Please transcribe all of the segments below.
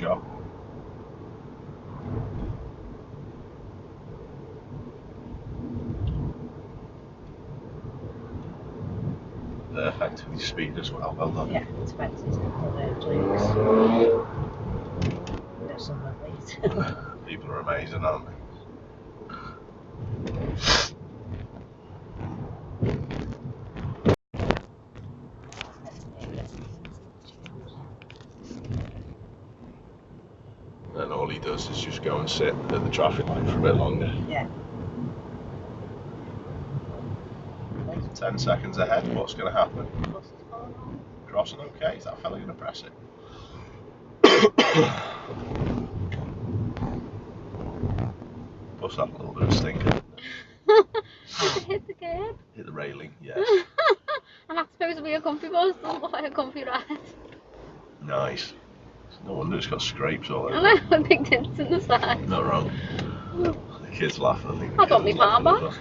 job. Perfect with your speed as well. Well done. Yeah, it's fancy. Please. There's some lovelies. People are amazing, aren't they? And all he does is just go and sit at the traffic light for a bit longer. Yeah. 10 seconds ahead, what's going to happen? Crossing okay, is that fella going to press it? Bust that little bit of stinker. Did it hit the curb? Hit the railing, yes. And that's supposed to be a comfy bus, doesn't look like a comfy ride. Nice. No wonder it's got scrapes all over. I know, big dents in the side. Not wrong. The kids laugh, I think. I got my palm back.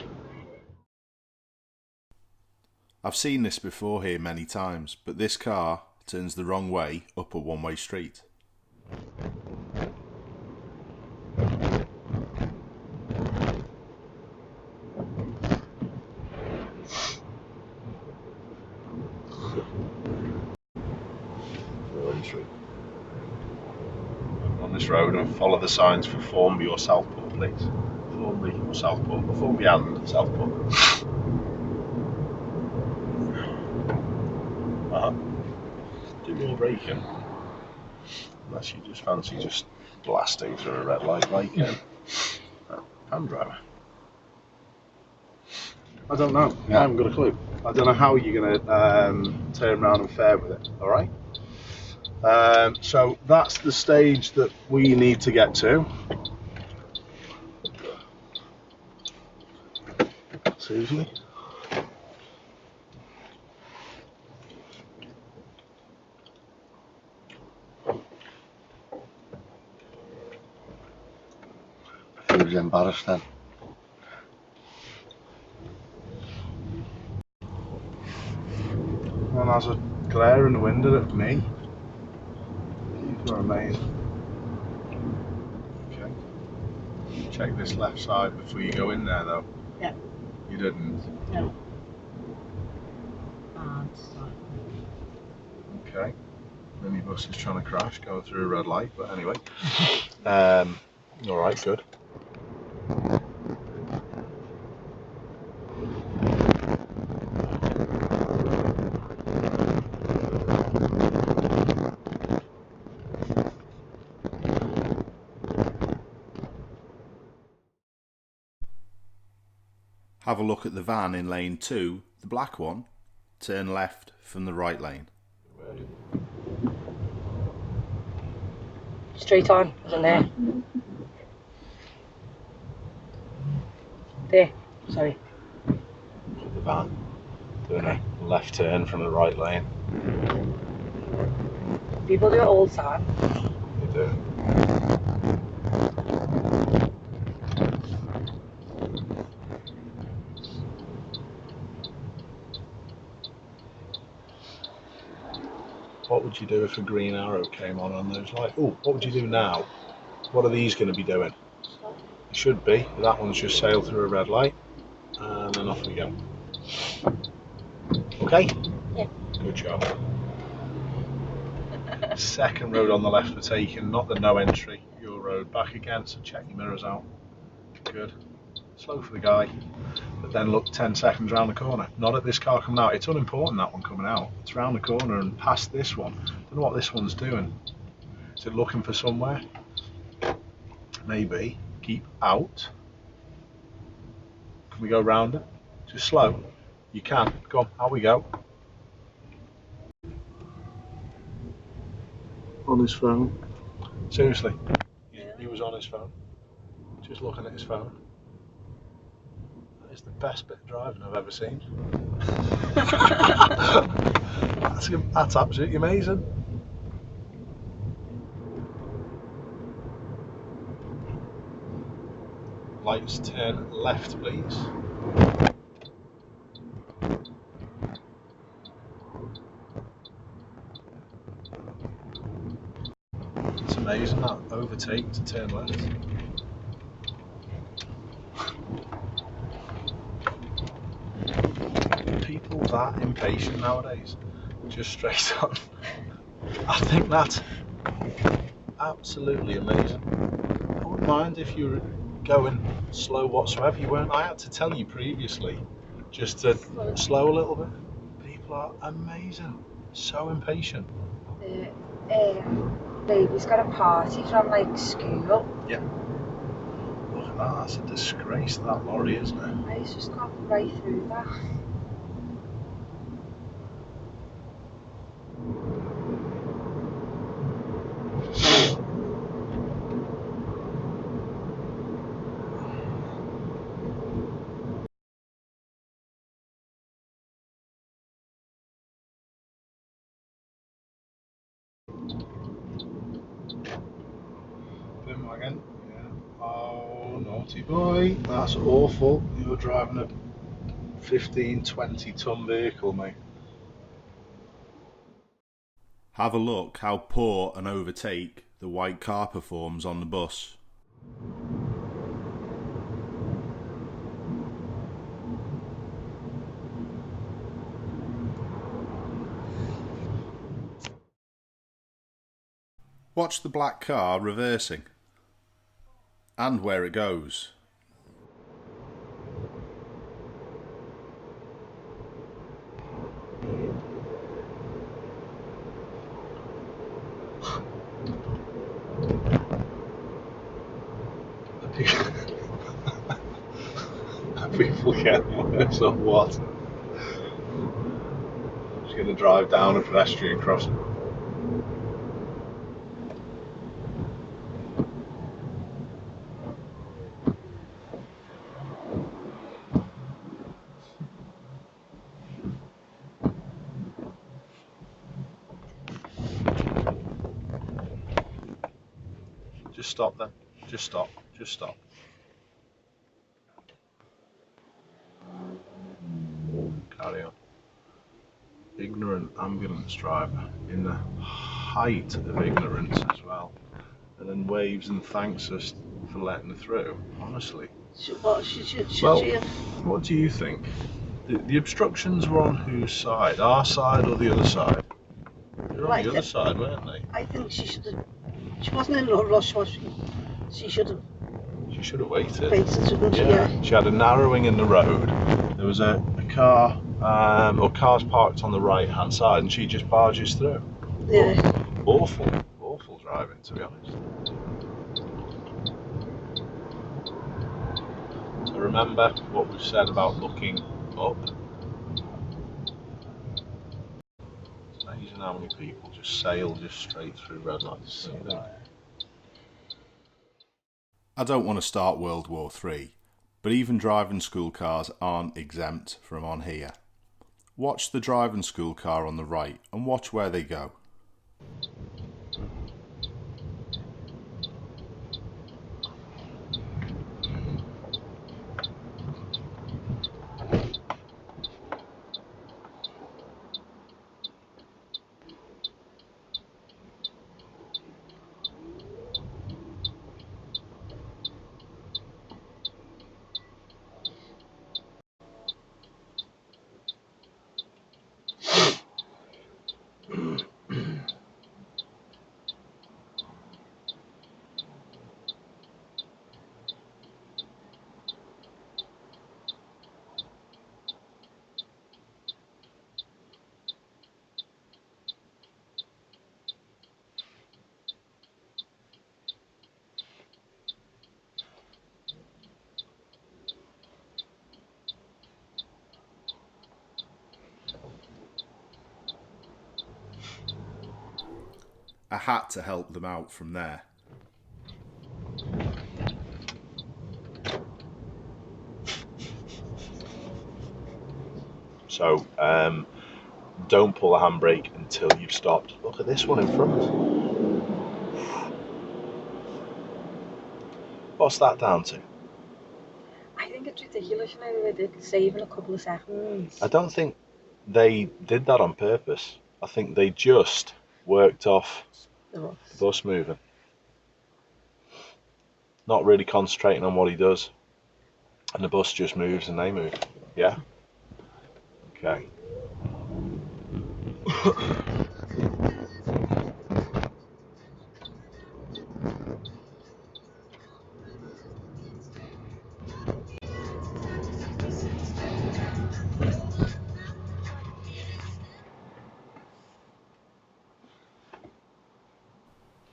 I've seen this before here many times, but this car turns the wrong way up a one-way street. On this road and follow the signs for Formby or Southport, please. Formby or Southport, or Formby and Southport. Do more braking. Unless you just fancy just blasting through a red light like hand driver. I don't know. I haven't got a clue. I don't know how you're going to turn around and fare with it. All right. So that's the stage that we need to get to. Seriously? He was embarrassed then. One has a glare in the window at me. People are amazing. Okay. Check this left side before you go in there though. Yeah. You didn't? No. Okay. Minibus is trying to crash, going through a red light, but anyway. Alright, good. Have a look at the van in lane 2, the black one. Turn left from the right lane. Straight on, isn't there? There, sorry. The van doing a left turn from the right lane. People do it all the time. They do. What would you do if a green arrow came on those lights? Oh, what would you do now? What are these going to be doing? It should be. That one's just sailed through a red light. And then off we go. Okay? Yeah. Good job. Second road on the left we're taking, not the no entry. Your road back again, so check your mirrors out. Good. Slow for the guy. But then look 10 seconds round the corner. Not at this car coming out. It's unimportant, that one coming out. It's round the corner and past this one. Don't know what this one's doing. Is it looking for somewhere? Maybe. Keep out. Can we go round it? Just slow. You can. Go on, out we go. On his phone. Seriously. He was on his phone. Just looking at his phone. It's the best bit of driving I've ever seen. That's absolutely amazing. Lights turn left, please. It's amazing, that overtake to turn left. People that impatient nowadays, just straight on. I think that's absolutely amazing. I wouldn't mind if you were going slow whatsoever. You weren't. I had to tell you previously just to slow a little bit. People are amazing, so impatient. Baby's got a party from like school. Yeah. Look at that, that's a disgrace, that lorry, isn't it? He's just got right through that. Again. Yeah. Oh, naughty boy. That's awful. You're driving a 15, 20 ton vehicle, mate. Have a look how poor an overtake the white car performs on the bus. Watch the black car reversing and where it goes. People get worse or what? Just going to drive down a pedestrian crossing. Just stop then. Just stop. Just stop. Carry on. Ignorant ambulance driver in the height of ignorance as well, and then waves and thanks us for letting her through. Honestly. What do you think? The obstructions were on whose side? Our side or the other side? They were on the other side, weren't they? I think she should have. She wasn't in a rush, was she? She should have. She should have waited. Shouldn't she? Yeah. She had a narrowing in the road. There was a car, or cars parked on the right-hand side, and she just barges through. Yeah. Awful driving, to be honest. So remember what we've said about looking up. It's amazing how many people just sail just straight through red lights. I don't want to start World War III, but even driving school cars aren't exempt from on here. Watch the driving school car on the right and watch where they go. I had to help them out from there. So, don't pull the handbrake until you've stopped. Look at this one in front. What's that down to? I think it's ridiculous, you know, they're saving a couple of seconds. I don't think they did that on purpose. I think they just worked off the bus moving. not really concentrating on what he does, and the bus just moves and they move. Yeah? Okay.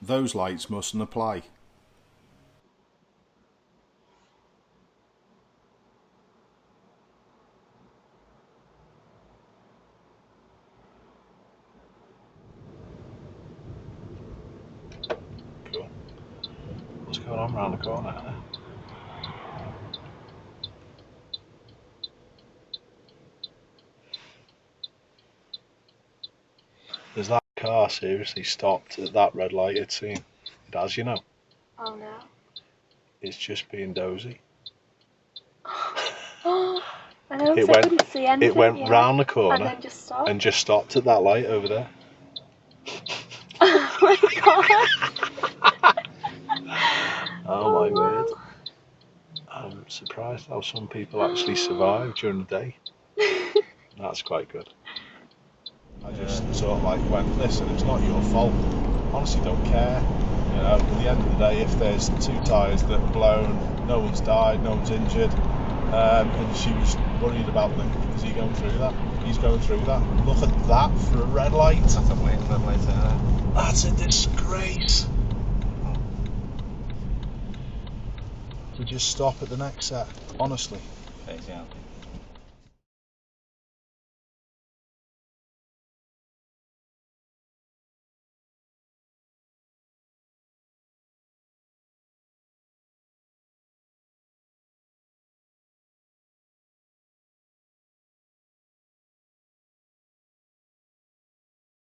Those lights mustn't apply. Cool. What's going on around the corner? There's that car seriously stopped at that red light it's seen. It has, you know. Oh no. It's just being dozy. I know, It so I couldn't see anything. It went yeah. round the corner And then just stopped. and just stopped at that light over there. Oh my god. Oh my word. I'm surprised how some people actually survive during the day. That's quite good. I just sort of like went, listen, it's not your fault. Honestly, don't care. You know, at the end of the day, if there's 2 tyres that are blown, no one's died, no one's injured, and she was worried about them. Is he going through that? He's going through that. Look at that for a red light. That's a weird red light there. That's a disgrace. We just stop at the next set, honestly. Face out.